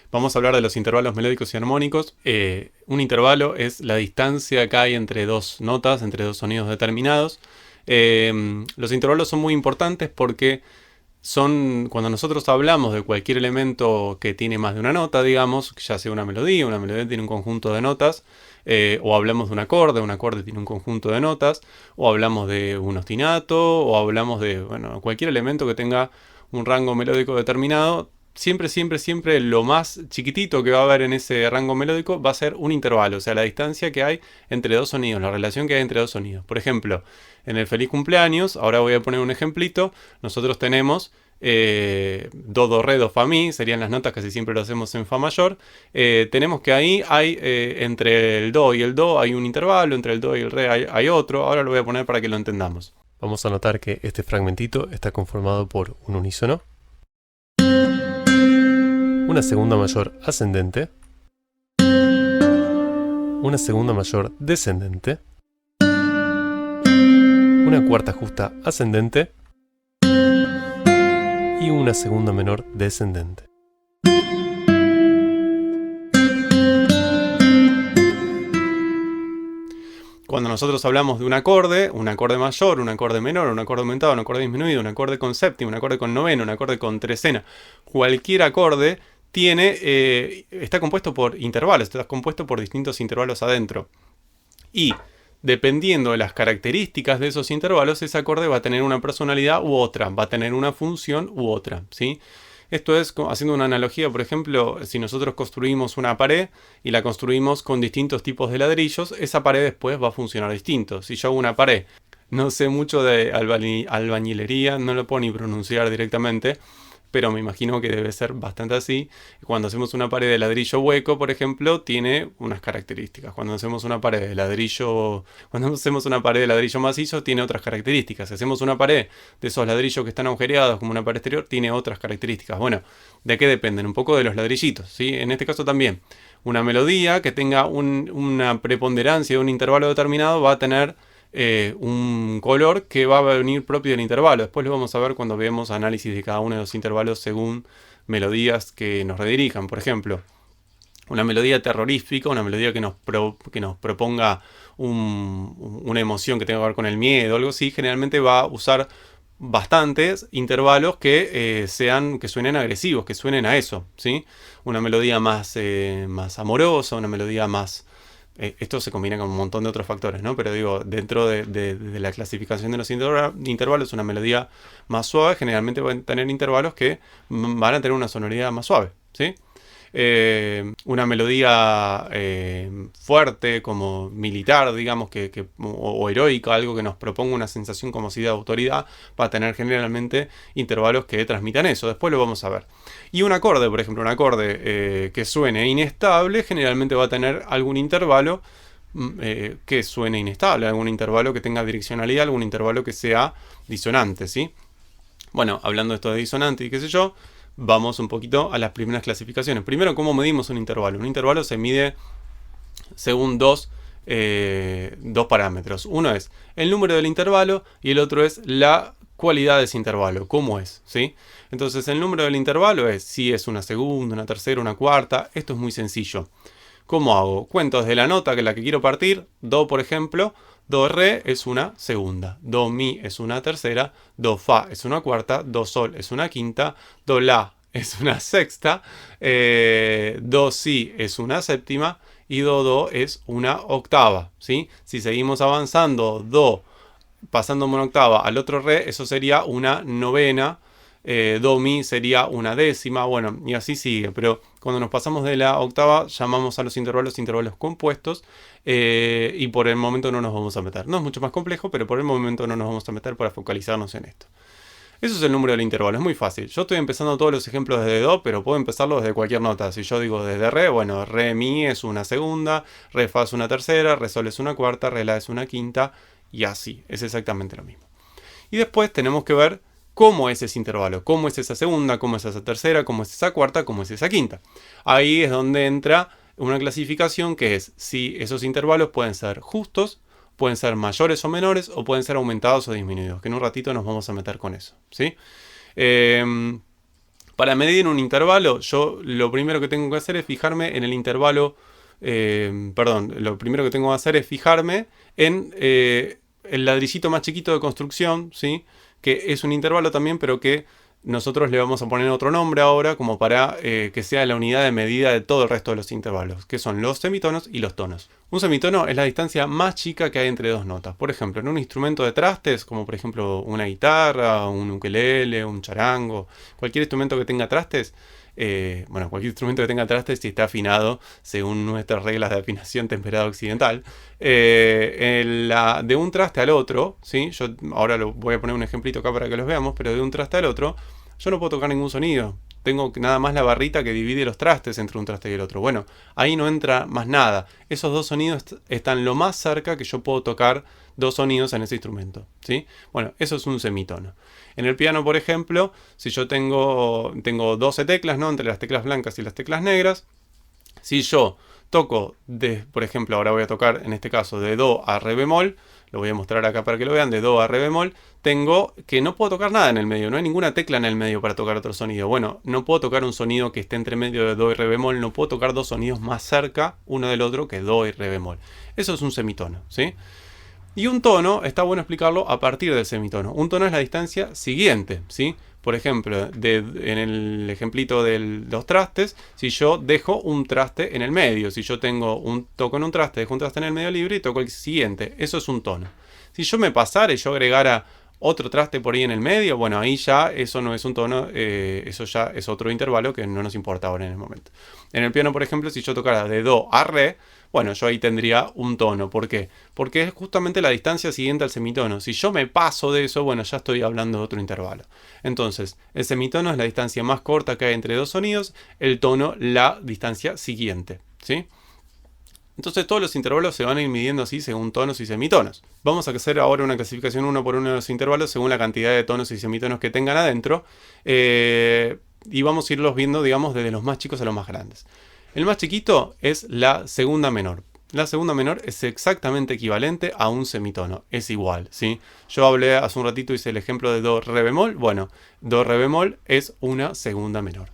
Vamos a hablar de los intervalos melódicos y armónicos. Un intervalo es la distancia que hay entre dos notas, entre dos sonidos determinados. Los intervalos son muy importantes porque cuando nosotros hablamos de cualquier elemento que tiene más de una nota, digamos, ya sea una melodía tiene un conjunto de notas, o hablamos de un acorde tiene un conjunto de notas, o hablamos de un ostinato, o hablamos de, bueno, cualquier elemento que tenga un rango melódico determinado. Siempre lo más chiquitito que va a haber en ese rango melódico va a ser un intervalo, o sea, la distancia que hay entre dos sonidos, la relación que hay entre dos sonidos. Por ejemplo, en el feliz cumpleaños, ahora voy a poner un ejemplito, nosotros tenemos do, do, re, do, fa, mi, serían las notas, casi siempre lo hacemos en fa mayor. Tenemos que ahí hay, entre el do y el do hay un intervalo, entre el do y el re hay otro, ahora lo voy a poner para que lo entendamos. Vamos a notar que este fragmentito está conformado por un unísono, una segunda mayor ascendente, una segunda mayor descendente, una cuarta justa ascendente y una segunda menor descendente. Cuando nosotros hablamos de un acorde mayor, un acorde menor, un acorde aumentado, un acorde disminuido, un acorde con séptima, un acorde con novena, un acorde con trecena, cualquier acorde está compuesto por intervalos, está compuesto por distintos intervalos adentro. Y dependiendo de las características de esos intervalos, ese acorde va a tener una personalidad u otra, va a tener una función u otra, ¿sí? Esto es haciendo una analogía, por ejemplo, si nosotros construimos una pared y la construimos con distintos tipos de ladrillos, esa pared después va a funcionar distinto. Si yo hago una pared, no sé mucho de albañilería, no lo puedo ni pronunciar directamente, pero me imagino que debe ser bastante así. Cuando hacemos una pared de ladrillo hueco, por ejemplo, tiene unas características. Cuando hacemos una pared de ladrillo macizo, tiene otras características. Si hacemos una pared de esos ladrillos que están agujereados como una pared exterior, tiene otras características. Bueno, ¿de qué dependen? Un poco de los ladrillitos, ¿sí? En este caso también, una melodía que tenga una preponderancia de un intervalo determinado va a tener un color que va a venir propio del intervalo. Después lo vamos a ver cuando veamos análisis de cada uno de los intervalos según melodías que nos redirijan. Por ejemplo, una melodía terrorífica, una melodía que nos proponga una emoción que tenga que ver con el miedo, algo así, generalmente va a usar bastantes intervalos que suenen agresivos, que suenen a eso, ¿sí? Una melodía más amorosa, una melodía más... esto se combina con un montón de otros factores, ¿no? Pero digo, dentro de la clasificación de los intervalos, una melodía más suave generalmente va a tener intervalos que van a tener una sonoridad más suave, ¿sí? Una melodía fuerte, como militar, digamos, o heroica, algo que nos proponga una sensación como si de autoridad, va a tener generalmente intervalos que transmitan eso. Después lo vamos a ver. Y un acorde, por ejemplo, un acorde que suene inestable, generalmente va a tener algún intervalo que suene inestable, algún intervalo que tenga direccionalidad, algún intervalo que sea disonante, ¿sí? Bueno, hablando de esto de disonante y qué sé yo, vamos un poquito a las primeras clasificaciones. Primero, ¿cómo medimos un intervalo? Un intervalo se mide según dos parámetros. Uno es el número del intervalo y el otro es la cualidad de ese intervalo, cómo es, ¿sí? Entonces, el número del intervalo es si es una segunda, una tercera, una cuarta. Esto es muy sencillo. ¿Cómo hago? Cuento desde la nota que la que quiero partir, do, por ejemplo. Do, re es una segunda, do, mi es una tercera, do, fa es una cuarta, do, sol es una quinta, do, la es una sexta, do, si es una séptima y do es una octava, ¿sí? Si seguimos avanzando, do, pasando una octava al otro re, eso sería una novena, do, mi sería una décima, bueno, y así sigue. Pero cuando nos pasamos de la octava, llamamos a los intervalos compuestos, y por el momento no nos vamos a meter. No es mucho más complejo, pero por el momento no nos vamos a meter para focalizarnos en esto. Eso es el número del intervalo, es muy fácil. Yo estoy empezando todos los ejemplos desde do, pero puedo empezarlo desde cualquier nota. Si yo digo desde re, bueno, re, mi es una segunda, re, fa es una tercera, re, sol es una cuarta, re, la es una quinta, y así, es exactamente lo mismo. Y después tenemos que ver cómo es ese intervalo, cómo es esa segunda, cómo es esa tercera, cómo es esa cuarta, cómo es esa quinta. Ahí es donde entra una clasificación que es si esos intervalos pueden ser justos, pueden ser mayores o menores, o pueden ser aumentados o disminuidos, que en un ratito nos vamos a meter con eso, ¿sí? Para medir un intervalo, yo lo primero que tengo que hacer es fijarme en el intervalo, lo primero que tengo que hacer es fijarme en el ladrillito más chiquito de construcción, ¿sí? Que es un intervalo también, pero que nosotros le vamos a poner otro nombre ahora como para que sea la unidad de medida de todo el resto de los intervalos, que son los semitonos y los tonos. Un semitono es la distancia más chica que hay entre dos notas. Por ejemplo, en un instrumento de trastes, como por ejemplo una guitarra, un ukelele, un charango, cualquier instrumento que tenga trastes, cualquier instrumento que tenga trastes, si está afinado según nuestras reglas de afinación temperada occidental, de un traste al otro, ¿sí? Yo ahora voy a poner un ejemplito acá para que los veamos, pero de un traste al otro, yo no puedo tocar ningún sonido. Tengo nada más la barrita que divide los trastes entre un traste y el otro. Bueno, ahí no entra más nada. Esos dos sonidos están lo más cerca que yo puedo tocar dos sonidos en ese instrumento, ¿sí? Bueno, eso es un semitono. En el piano, por ejemplo, si yo tengo 12 teclas, ¿no? Entre las teclas blancas y las teclas negras, si yo toco, por ejemplo, ahora voy a tocar en este caso de Do a Re bemol, lo voy a mostrar acá para que lo vean, de Do a Re bemol, tengo que no puedo tocar nada en el medio, no hay ninguna tecla en el medio para tocar otro sonido. Bueno, no puedo tocar un sonido que esté entre medio de Do y Re bemol, no puedo tocar dos sonidos más cerca uno del otro que Do y Re bemol. Eso es un semitono, ¿sí? Y un tono, está bueno explicarlo a partir del semitono. Un tono es la distancia siguiente, ¿sí? Por ejemplo, en el ejemplito de los trastes, si yo dejo un traste en el medio, si yo toco en un traste, dejo un traste en el medio libre y toco el siguiente, eso es un tono. Si yo me pasara y yo agregara otro traste por ahí en el medio, bueno, ahí ya eso no es un tono, eso ya es otro intervalo que no nos importa ahora en el momento. En el piano, por ejemplo, si yo tocara de Do a Re, bueno, yo ahí tendría un tono. ¿Por qué? Porque es justamente la distancia siguiente al semitono. Si yo me paso de eso, bueno, ya estoy hablando de otro intervalo. Entonces, el semitono es la distancia más corta que hay entre dos sonidos, el tono la distancia siguiente, ¿sí? Entonces todos los intervalos se van a ir midiendo así según tonos y semitonos. Vamos a hacer ahora una clasificación uno por uno de los intervalos según la cantidad de tonos y semitonos que tengan adentro. Y vamos a irlos viendo, digamos, desde los más chicos a los más grandes. El más chiquito es la segunda menor. La segunda menor es exactamente equivalente a un semitono. Es igual, ¿sí? Yo hablé hace un ratito, hice el ejemplo de Do, Re bemol. Bueno, Do, Re bemol es una segunda menor.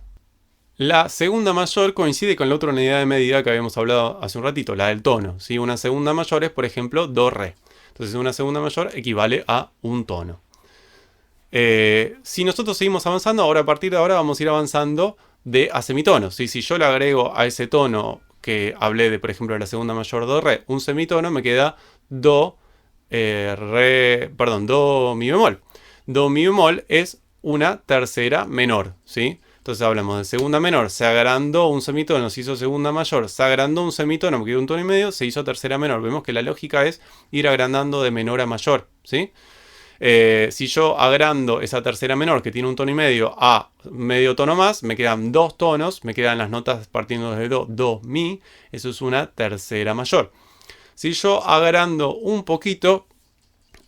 La segunda mayor coincide con la otra unidad de medida que habíamos hablado hace un ratito, la del tono, ¿sí? Una segunda mayor es, por ejemplo, Do, Re. Entonces una segunda mayor equivale a un tono. Si nosotros seguimos avanzando, ahora a partir de ahora vamos a ir avanzando a semitonos. ¿Sí? Si yo le agrego a ese tono que hablé de, por ejemplo, de la segunda mayor Do, Re, un semitono, me queda Do, Do, Mi bemol. Do, Mi bemol es una tercera menor, ¿sí? Entonces hablamos de segunda menor, se agrandó un semitono, se hizo segunda mayor, se agrandó un semitono, me quedó un tono y medio, se hizo tercera menor. Vemos que la lógica es ir agrandando de menor a mayor, ¿sí? Si yo agrando esa tercera menor que tiene un tono y medio a medio tono más, me quedan dos tonos, me quedan las notas partiendo de Do, Do, Mi, eso es una tercera mayor. Si yo agrando un poquito,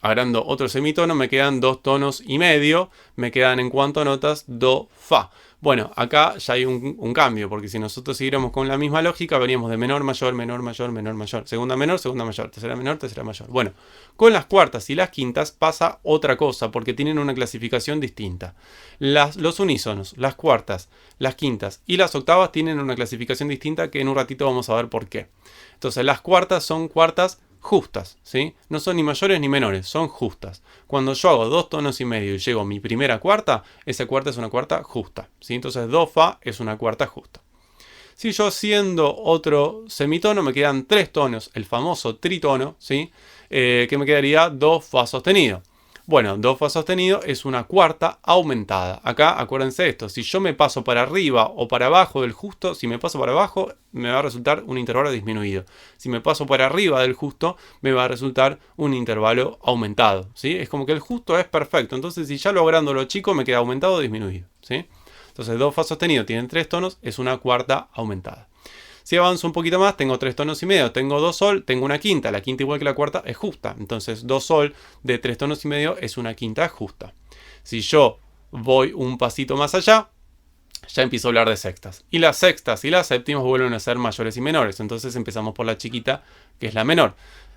agrando otro semitono, me quedan dos tonos y medio, me quedan en cuanto a notas Do, Fa. Bueno, acá ya hay un cambio, porque si nosotros siguiéramos con la misma lógica, veníamos de menor, mayor, menor, mayor, menor, mayor, segunda menor, segunda mayor, tercera menor, tercera mayor. Bueno, con las cuartas y las quintas pasa otra cosa, porque tienen una clasificación distinta. Los unísonos, las cuartas, las quintas y las octavas tienen una clasificación distinta que en un ratito vamos a ver por qué. Entonces, las cuartas son cuartas justas, ¿sí? No son ni mayores ni menores, son justas. Cuando yo hago dos tonos y medio y llego a mi primera cuarta, esa cuarta es una cuarta justa, ¿sí? Entonces Do, Fa es una cuarta justa. Si yo haciendo otro semitono, me quedan tres tonos, el famoso tritono, ¿sí? Que me quedaría Do, Fa sostenido. Bueno, Do, Fa sostenido es una cuarta aumentada. Acá acuérdense esto, si yo me paso para arriba o para abajo del justo, si me paso para abajo me va a resultar un intervalo disminuido. Si me paso para arriba del justo me va a resultar un intervalo aumentado, ¿sí? Es como que el justo es perfecto, entonces si ya lo agrando lo chico me queda aumentado o disminuido, ¿sí? Entonces Do, Fa sostenido tienen tres tonos, es una cuarta aumentada. Si avanzo un poquito más, tengo tres tonos y medio, tengo Do, Sol, tengo una quinta. La quinta igual que la cuarta es justa. Entonces Do, Sol de tres tonos y medio es una quinta justa. Si yo voy un pasito más allá, ya empiezo a hablar de sextas. Y las sextas y las séptimas vuelven a ser mayores y menores. Entonces empezamos por la chiquita, que es la menor.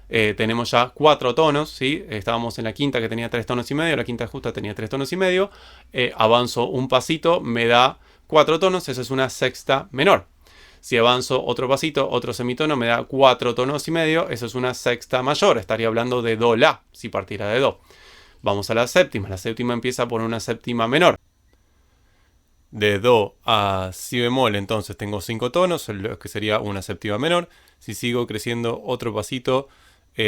Tenemos ya cuatro tonos, ¿sí? Estábamos en la quinta que tenía tres tonos y medio, la quinta justa tenía tres tonos y medio. Avanzo un pasito, me da 4 tonos, eso es una sexta menor. Si avanzo otro pasito, otro semitono, me da 4 tonos y medio, eso es una sexta mayor. Estaría hablando de do la, si partiera de do. Vamos a la séptima empieza por una séptima menor. De do a si bemol, entonces tengo 5 tonos, lo que sería una séptima menor. Si sigo creciendo otro pasito,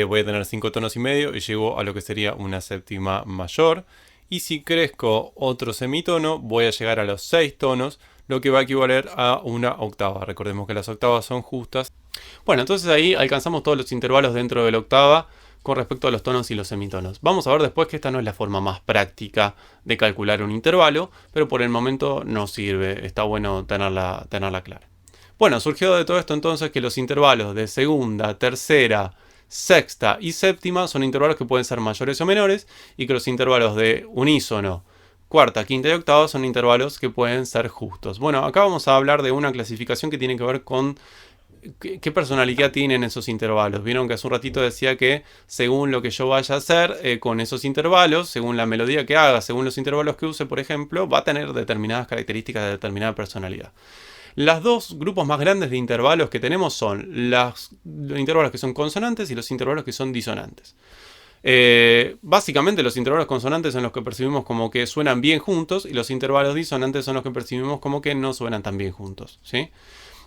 voy a tener 5 tonos y medio y llego a lo que sería una séptima mayor. Y si crezco otro semitono, voy a llegar a los 6 tonos, lo que va a equivaler a una octava. Recordemos que las octavas son justas. Bueno, entonces ahí alcanzamos todos los intervalos dentro de la octava con respecto a los tonos y los semitonos. Vamos a ver después que esta no es la forma más práctica de calcular un intervalo, pero por el momento no sirve, está bueno tenerla clara. Bueno, surgió de todo esto entonces que los intervalos de segunda, tercera, sexta y séptima son intervalos que pueden ser mayores o menores, y que los intervalos de unísono, cuarta, quinta y octava son intervalos que pueden ser justos. Bueno, acá vamos a hablar de una clasificación que tiene que ver con ¿qué personalidad tienen esos intervalos? Vieron que hace un ratito decía que según lo que yo vaya a hacer con esos intervalos, según la melodía que haga, según los intervalos que use, por ejemplo, va a tener determinadas características de determinada personalidad. Los dos grupos más grandes de intervalos que tenemos son los intervalos que son consonantes y los intervalos que son disonantes. Básicamente los intervalos consonantes son los que percibimos como que suenan bien juntos, y los intervalos disonantes son los que percibimos como que no suenan tan bien juntos, ¿sí?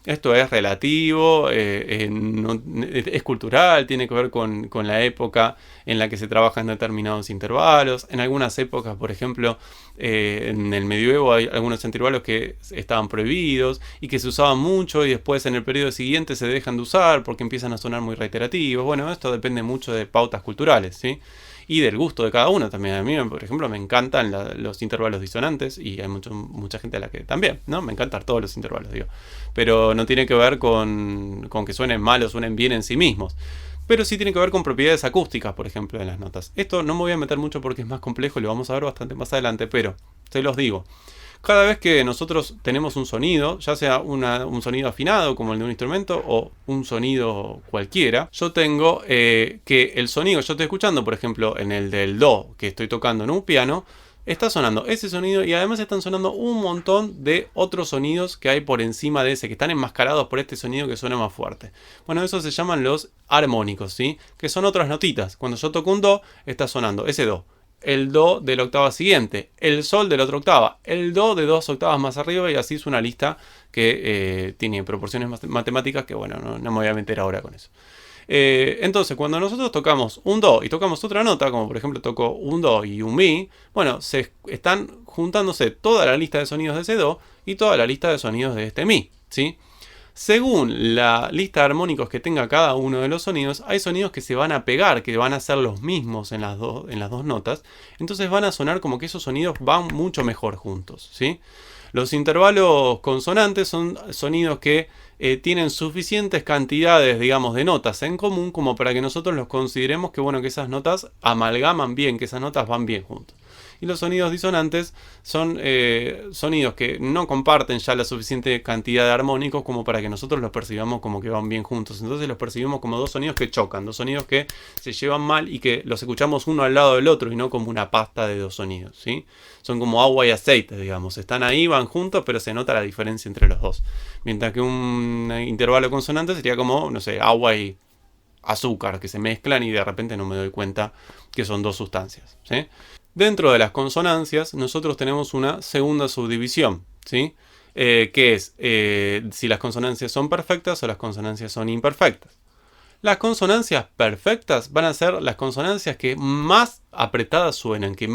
Esto es relativo, es cultural, tiene que ver con la época en la que se trabaja en determinados intervalos. En algunas épocas, por ejemplo, en el medioevo hay algunos intervalos que estaban prohibidos y que se usaban mucho, y después en el periodo siguiente se dejan de usar porque empiezan a sonar muy reiterativos. Bueno, esto depende mucho de pautas culturales, ¿sí? Y del gusto de cada uno también. A mí, por ejemplo, me encantan los intervalos disonantes, y hay mucha gente a la que también, ¿no? Me encantan todos los intervalos, digo. Pero no tiene que ver con que suenen mal o suenen bien en sí mismos. Pero sí tiene que ver con propiedades acústicas, por ejemplo, de las notas. Esto no me voy a meter mucho porque es más complejo y lo vamos a ver bastante más adelante, pero se los digo. Cada vez que nosotros tenemos un sonido, ya sea un sonido afinado como el de un instrumento o un sonido cualquiera, yo tengo que el sonido que yo estoy escuchando, por ejemplo en el del do que estoy tocando en un piano, está sonando ese sonido, y además están sonando un montón de otros sonidos que hay por encima de ese, que están enmascarados por este sonido que suena más fuerte. Bueno, eso se llaman los armónicos, ¿sí? Que son otras notitas. Cuando yo toco un do, está sonando ese do, el do de la octava siguiente, el sol de la otra octava, el do de 2 octavas más arriba, y así es una lista que tiene proporciones matemáticas que, bueno, no me voy a meter ahora con eso. Entonces, cuando nosotros tocamos un do y tocamos otra nota, como por ejemplo toco un do y un mi, bueno, se están juntándose toda la lista de sonidos de ese do y toda la lista de sonidos de este mi, ¿sí? Según la lista de armónicos que tenga cada uno de los sonidos, hay sonidos que se van a pegar, que van a ser los mismos en las dos notas. Entonces van a sonar como que esos sonidos van mucho mejor juntos, ¿sí? Los intervalos consonantes son sonidos que tienen suficientes cantidades, digamos, de notas en común como para que nosotros los consideremos que, bueno, que esas notas amalgaman bien, que esas notas van bien juntos. Y los sonidos disonantes son sonidos que no comparten ya la suficiente cantidad de armónicos como para que nosotros los percibamos como que van bien juntos. Entonces los percibimos como dos sonidos que chocan, dos sonidos que se llevan mal y que los escuchamos uno al lado del otro y no como una pasta de dos sonidos, ¿sí? Son como agua y aceite, digamos. Están ahí, van juntos, pero se nota la diferencia entre los dos. Mientras que un intervalo consonante sería como, no sé, agua y azúcar, que se mezclan y de repente no me doy cuenta que son dos sustancias, ¿sí? Dentro de las consonancias, nosotros tenemos una segunda subdivisión, ¿sí? Que es si las consonancias son perfectas o las consonancias son imperfectas. Las consonancias perfectas van a ser las consonancias que más apretadas suenan, que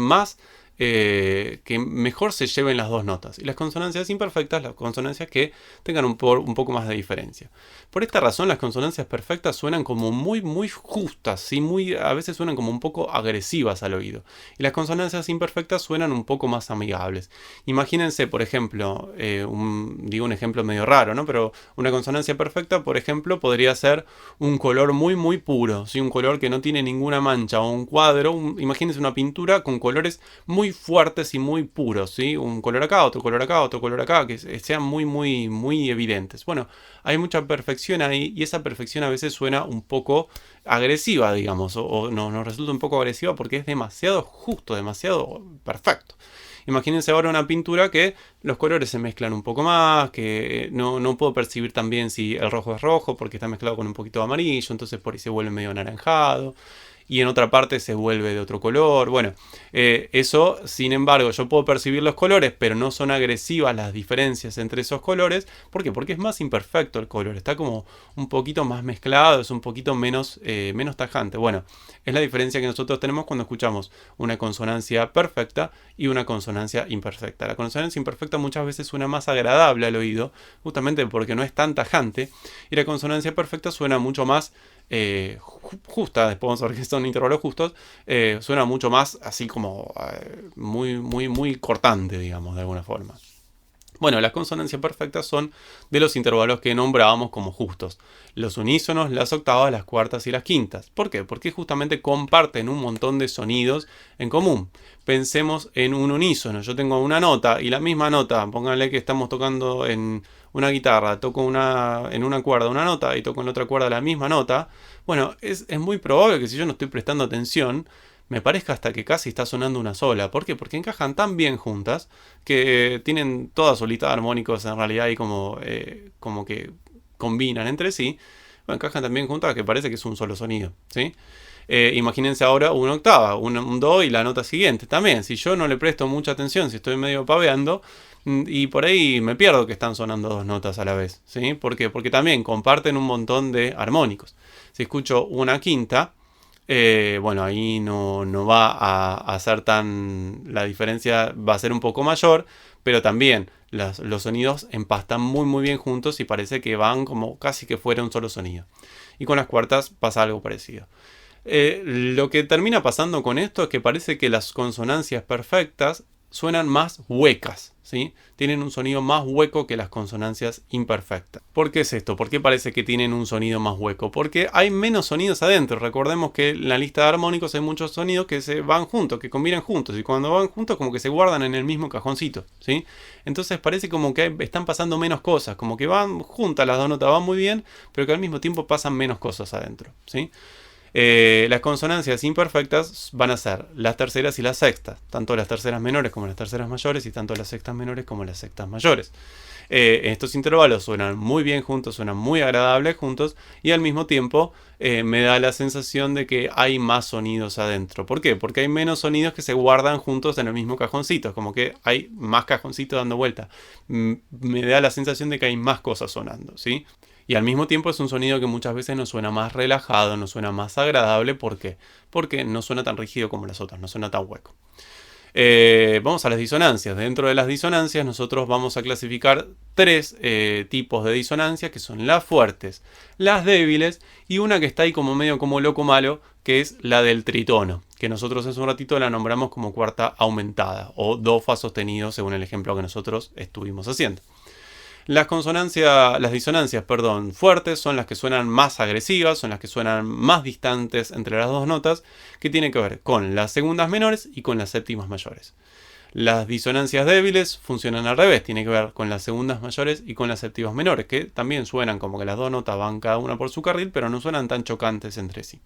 mejor se lleven las dos notas. Y las consonancias imperfectas, las consonancias que tengan un poco más de diferencia. Por esta razón, las consonancias perfectas suenan como muy, muy justas, ¿sí? A veces suenan como un poco agresivas al oído. Y las consonancias imperfectas suenan un poco más amigables. Imagínense, por ejemplo, digo un ejemplo medio raro, ¿no? Pero una consonancia perfecta, por ejemplo, podría ser un color muy, muy puro, ¿sí? Un color que no tiene ninguna mancha, o un cuadro. Imagínense una pintura con colores muy fuertes y muy puros, ¿sí? Un color acá, otro color acá, otro color acá, que sean muy, muy, muy evidentes. Bueno, hay mucha perfección ahí, y esa perfección a veces suena un poco agresiva, digamos, o nos resulta un poco agresiva porque es demasiado justo, demasiado perfecto. Imagínense ahora una pintura que los colores se mezclan un poco más, que no puedo percibir tan bien si el rojo es rojo porque está mezclado con un poquito de amarillo, entonces por ahí se vuelve medio anaranjado. Y en otra parte se vuelve de otro color. Bueno, eso, sin embargo, yo puedo percibir los colores, pero no son agresivas las diferencias entre esos colores. ¿Por qué? Porque es más imperfecto el color. Está como un poquito más mezclado, es un poquito menos tajante. Bueno, es la diferencia que nosotros tenemos cuando escuchamos una consonancia perfecta y una consonancia imperfecta. La consonancia imperfecta muchas veces suena más agradable al oído, justamente porque no es tan tajante. Y la consonancia perfecta suena mucho más justa, después vamos a ver que son intervalos justos, suena mucho más así como muy cortante, digamos, de alguna forma. Bueno, las consonancias perfectas son de los intervalos que nombrábamos como justos. Los unísonos, las octavas, las cuartas y las quintas. ¿Por qué? Porque justamente comparten un montón de sonidos en común. Pensemos en un unísono. Yo tengo una nota y la misma nota, pónganle que estamos tocando en una guitarra, toco en una cuerda una nota y toco en la otra cuerda la misma nota. Bueno, es muy probable que si yo no estoy prestando atención, me parezca hasta que casi está sonando una sola. ¿Por qué? Porque encajan tan bien juntas que tienen toda su lista de armónicos en realidad y como que combinan entre sí. Bueno, encajan tan bien juntas que parece que es un solo sonido, ¿sí? Imagínense ahora una octava, un do y la nota siguiente. También, si yo no le presto mucha atención, si estoy medio paveando, y por ahí me pierdo que están sonando dos notas a la vez, ¿sí? ¿Por qué? Porque también comparten un montón de armónicos. Si escucho una quinta, bueno, ahí no va a ser tan... La diferencia va a ser un poco mayor, pero también los sonidos empastan muy bien juntos y parece que van como casi que fuera un solo sonido. Y con las cuartas pasa algo parecido. Lo que termina pasando con esto es que parece que las consonancias perfectas suenan más huecas, ¿sí? Tienen un sonido más hueco que las consonancias imperfectas. ¿Por qué es esto? ¿Por qué parece que tienen un sonido más hueco? Porque hay menos sonidos adentro. Recordemos que en la lista de armónicos hay muchos sonidos que se van juntos, que combinan juntos. Y cuando van juntos como que se guardan en el mismo cajoncito, ¿sí? Entonces parece como que están pasando menos cosas. Como que van juntas las dos notas, van muy bien, pero que al mismo tiempo pasan menos cosas adentro, ¿sí? Las consonancias imperfectas van a ser las terceras y las sextas, tanto las terceras menores como las terceras mayores y tanto las sextas menores como las sextas mayores. Estos intervalos suenan muy bien juntos, suenan muy agradables juntos y al mismo tiempo me da la sensación de que hay más sonidos adentro. ¿Por qué? Porque hay menos sonidos que se guardan juntos en el mismo cajoncito, como que hay más cajoncitos dando vuelta. Me da la sensación de que hay más cosas sonando, ¿sí? Y al mismo tiempo es un sonido que muchas veces nos suena más relajado, nos suena más agradable. ¿Por qué? Porque no suena tan rígido como las otras, no suena tan hueco. Vamos a las disonancias. Dentro de las disonancias nosotros vamos a clasificar tres tipos de disonancias, que son las fuertes, las débiles y una que está ahí como medio como loco malo, que es la del tritono, que nosotros hace un ratito la nombramos como cuarta aumentada o do fa sostenido según el ejemplo que nosotros estuvimos haciendo. Las disonancias, fuertes son las que suenan más agresivas, son las que suenan más distantes entre las dos notas, que tienen que ver con las segundas menores y con las séptimas mayores. Las disonancias débiles funcionan al revés, tienen que ver con las segundas mayores y con las séptimas menores, que también suenan como que las dos notas van cada una por su carril, pero no suenan tan chocantes entre sí.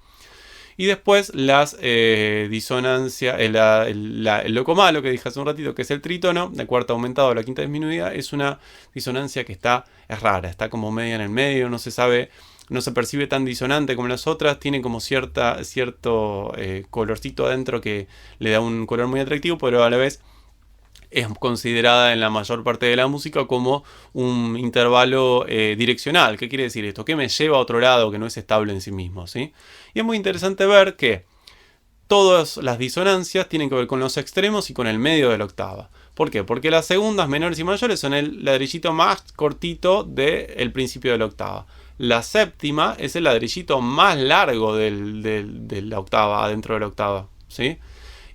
Y después las disonancias, el loco malo que dije hace un ratito, que es el trítono, la cuarta aumentada o la quinta disminuida, es una disonancia que es rara, está como media en el medio, no se sabe, no se percibe tan disonante como las otras, tiene como cierto colorcito adentro que le da un color muy atractivo, pero a la vez es considerada en la mayor parte de la música como un intervalo direccional. ¿Qué quiere decir esto? Que me lleva a otro lado, que no es estable en sí mismo, ¿sí? Y es muy interesante ver que todas las disonancias tienen que ver con los extremos y con el medio de la octava. ¿Por qué? Porque las segundas, menores y mayores son el ladrillito más cortito del principio de la octava. La séptima es el ladrillito más largo de la octava, adentro de la octava, ¿sí?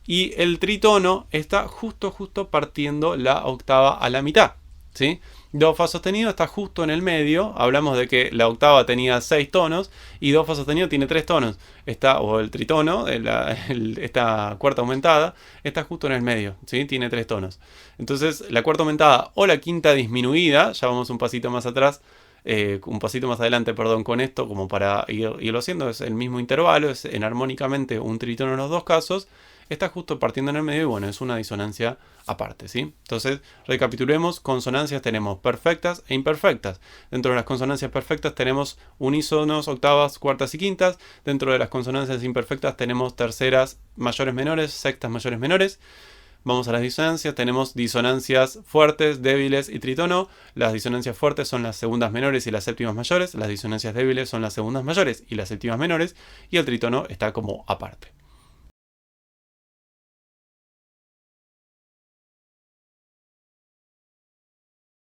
Y el tritono está justo partiendo la octava a la mitad, ¿sí? Do fa sostenido está justo en el medio. Hablamos de que la octava tenía 6 tonos y do fa sostenido tiene 3 tonos. O el tritono, esta cuarta aumentada, está justo en el medio, ¿sí? Tiene 3 tonos. Entonces la cuarta aumentada o la quinta disminuida, ya vamos un pasito más atrás, un pasito más adelante, con esto, como para irlo haciendo, es el mismo intervalo, es enarmónicamente un tritono en los dos casos. está justo partiendo en el medio y bueno, es una disonancia aparte, ¿sí? Entonces, recapitulemos, consonancias tenemos perfectas e imperfectas. Dentro de las consonancias perfectas tenemos unísonos, octavas, cuartas y quintas. Dentro de las consonancias imperfectas tenemos terceras mayores menores, sextas mayores menores. Vamos a las disonancias, tenemos disonancias fuertes, débiles y trítono. Las disonancias fuertes son las segundas menores y las séptimas mayores. Las disonancias débiles son las segundas mayores y las séptimas menores. Y el trítono está como aparte.